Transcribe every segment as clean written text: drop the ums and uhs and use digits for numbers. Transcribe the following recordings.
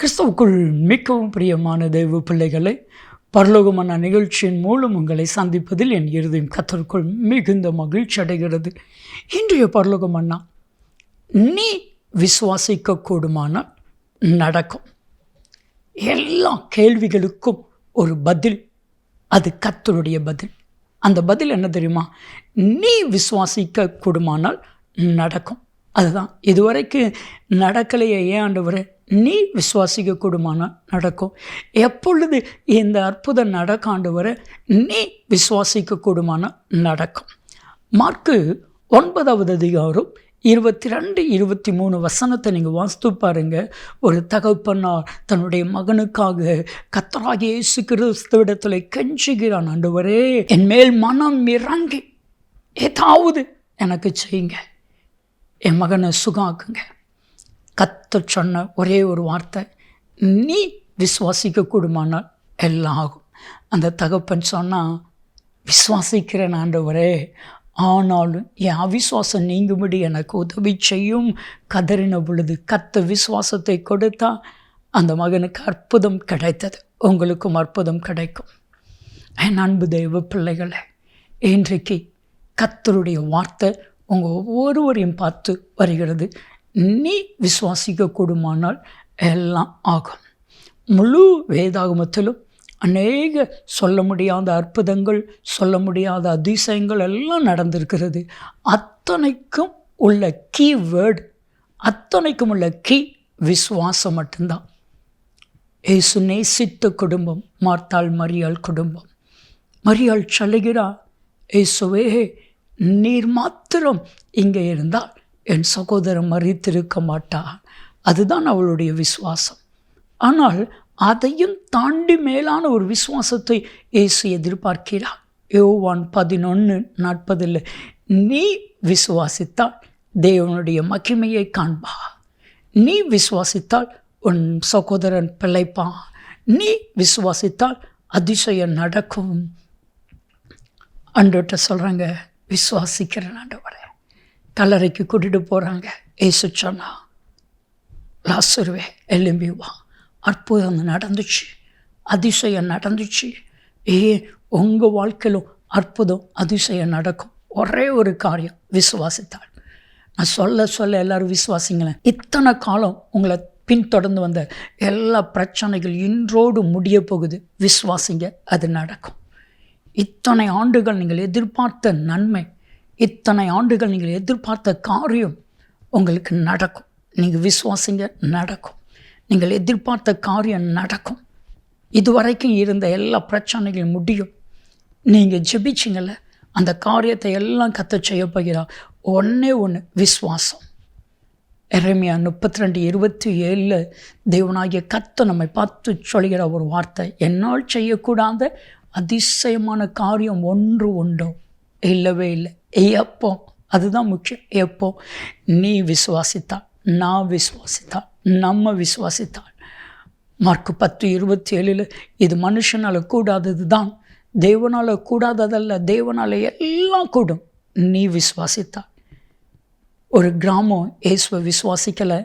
கிறிஸ்துவுக்குள் மிகவும் பிரியமான தெய்வ பிள்ளைகளை, பரலோகமான நிகழ்ச்சியின் மூலம் உங்களை சந்திப்பதில் என் இருதயம் கர்த்தருக்குள் மிகுந்த மகிழ்ச்சி அடைகிறது. இன்றைய பரலோகமன்னா, நீ விசுவாசிக்க கூடுமானால் நடக்கும். எல்லா கேள்விகளுக்கும் ஒரு பதில், அது கர்த்தருடைய பதில். அந்த பதில் என்ன தெரியுமா? நீ விசுவாசிக்க கூடுமானால் நடக்கும். அதுதான் இதுவரைக்கும் நடக்கலையே, ஏன் ஆண்டவரே? நீ விசுவாசிக்க கூடுமானால் நடக்கும். எப்பொழுது இந்த அற்புதம் நடக்க ஆண்டவரே? நீ விசுவாசிக்க கூடுமானால் நடக்கும். மார்க்கு 9வது அதிகாரம் 22, 23 வசனத்தை நீங்கள் வாசித்து பாருங்க. ஒரு தகப்பனார் தன்னுடைய மகனுக்காக கர்த்தராகிய இயேசு கிறிஸ்துவிடத்தில் கெஞ்சுகிறான், ஆண்டவரே என் மேல் மனம் இறங்கி ஏதாவது எனக்கு செய்யுங்க, என் மகனை சுகாக்குங்க. கர்த்தர் சொன்ன ஒரே ஒரு வார்த்தை, நீ விசுவாசிக்க கூடுமானால் எல்லாம் ஆகும். அந்த தகப்பன் சொன்னால், விசுவாசிக்கிறேன் ஆண்டவரே, ஆனாலும் என் அவிசுவாசம் நீங்கும்படி எனக்கு உதவி செய்யும் கதறின பொழுது கர்த்தர் விசுவாசத்தை கொடுத்தா அந்த மகனுக்கு அற்புதம் கிடைத்தது. உங்களுக்கும் அற்புதம் கிடைக்கும். என் அன்பு தெய்வ பிள்ளைகளை, இன்றைக்கு கர்த்தருடைய வார்த்தை உங்கள் ஒவ்வொருவரையும் பார்த்து வருகிறது. நீ விசுவாசிக்க கூடுமானால் எல்லாம் ஆகும். முழு வேதாகமத்திலும் அநேக சொல்ல முடியாத அற்புதங்கள், சொல்ல முடியாத அதிசயங்கள் எல்லாம் நடந்திருக்கிறது. அத்தனைக்கும் உள்ள கீவேர்டு, அத்தனைக்கும் உள்ள கீ விசுவாசம் மட்டும்தான். இயேசு நேசித்த குடும்பம் மார்த்தாள் மரியாள் குடும்பம். மரியாள் சொல்லுகிறார், இயேசுவே நீர் மாத்திரம் இங்கே இருந்தால் என் சகோதரன் மரித்திருக்க மாட்டார். அதுதான் அவளுடைய விசுவாசம். ஆனால் அதையும் தாண்டி மேலான ஒரு விசுவாசத்தை இயேசு எதிர்பார்க்கிறார். யோவான் 11:40 நீ விசுவாசித்தால் தேவனுடைய மகிமையை காண்பா, நீ விசுவாசித்தால் உன் சகோதரன் பிழைப்பான், நீ விசுவாசித்தால் அதிசயம் நடக்கும். ஆண்டவர்கிட்ட சொல்கிறாங்க, விசுவாசிக்கிறேன் ஆண்டவரே. கல்லறைக்கு கூட்டிகிட்டு போகிறாங்க. இயேசு சொன்னா, லாசருவே எழும்பி வா. அற்புதம் நடந்துச்சு, அதிசயம் நடந்துச்சு. உங்கள் வாழ்க்கையிலும் அற்புதம் அதிசயம் நடக்கும். ஒரே ஒரு காரியம், விசுவாசித்தாள். நான் சொல்ல எல்லோரும் விசுவாசிங்களேன். இத்தனை காலம் உங்களை பின்தொடர்ந்து வந்த எல்லா பிரச்சனைகள் இன்றோடு முடிய போகுது. விசுவாசிங்க, அது நடக்கும். இத்தனை ஆண்டுகள் நீங்கள் எதிர்பார்த்த நன்மை, இத்தனை ஆண்டுகள் நீங்கள் எதிர்பார்த்த காரியம் உங்களுக்கு நடக்கும். நீங்கள் விசுவாசிங்க, நடக்கும். நீங்கள் எதிர்பார்த்த காரியம் நடக்கும். இதுவரைக்கும் இருந்த எல்லா பிரச்சனைகளும் முடியும். நீங்கள் ஜெபிச்சிங்கள, அந்த காரியத்தை எல்லாம் கர்த்தர் செய்ய போகிறார். ஒன்றே ஒன்று, விசுவாசம். எரேமியா 32:27 தேவனாகிய கர்த்தர் நம்மை பார்த்து சொல்கிற ஒரு வார்த்தை, என்னால் செய்யக்கூடாத அதிசயமான காரியம் ஒன்று உண்டோ? இல்லவே இல்லை. எப்போ? அதுதான் முக்கியம். எப்போ? நீ விசுவாசித்தாள், நான் விசுவாசித்தாள், நம்ம விசுவாசித்தாள். மார்க்கு 10:27 இது மனுஷனால் கூடாதது தான், தேவனால் கூடாததல்ல, தேவனால் எல்லாம் கூடும். நீ விசுவாசித்தாள். ஒரு கிராமம் இயேசுவை விசுவாசிக்கலை.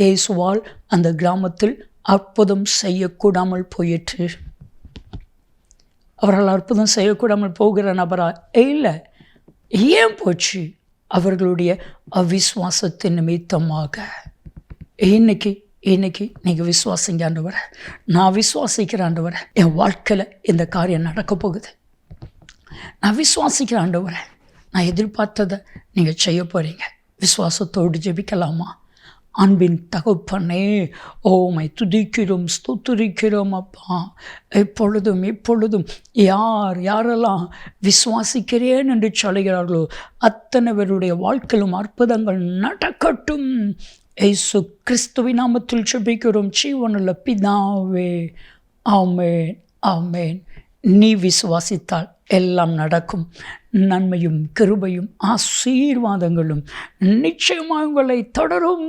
இயேசுவால் அந்த கிராமத்தில் அற்புதம் செய்யக்கூடாமல் போயிற்று. அவரால் அற்புதம் செய்யக்கூடாமல் போகிற நபரா? இல்லை. ஏன் போச்சு? அவர்களுடைய அவிசுவாசத்தின் நிமித்தமாக. இன்னைக்கு நீங்கள் விசுவாசிங்க ஆண்டவரே, நான் விசுவாசிக்கிறேன் ஆண்டவரே, என் வாழ்க்கையில் இந்த காரியம் நடக்க போகுது. நான் விசுவாசிக்கிறேன் ஆண்டவரே, நான் எதிர்பார்த்ததை நீங்கள் செய்ய போகிறீங்க. விசுவாசத்தோடு ஜெபிக்கலாமா? அன்பின் தகப்பனே, ஓமை துதிக்கிறோம், ஸ்தோத்திரிக்கிறோம் அப்பா. இப்பொழுதும் யாரெல்லாம் விசுவாசிக்கிறேன் என்று சொல்கிறார்களோ அத்தனை பேருடைய வாழ்க்கையிலும் அற்புதங்கள் நடக்கட்டும். இயேசு கிறிஸ்துவின் நாமத்தில் ஜெபிக்கிறோம் ஜீவனுள்ள பிதாவே, ஆமென், ஆமென். நீ விசுவாசித்தால் எல்லாம் நடக்கும். நன்மையும் கிருபையும் ஆசீர்வாதங்களும் நிச்சயமாக உங்களை தொடரும்.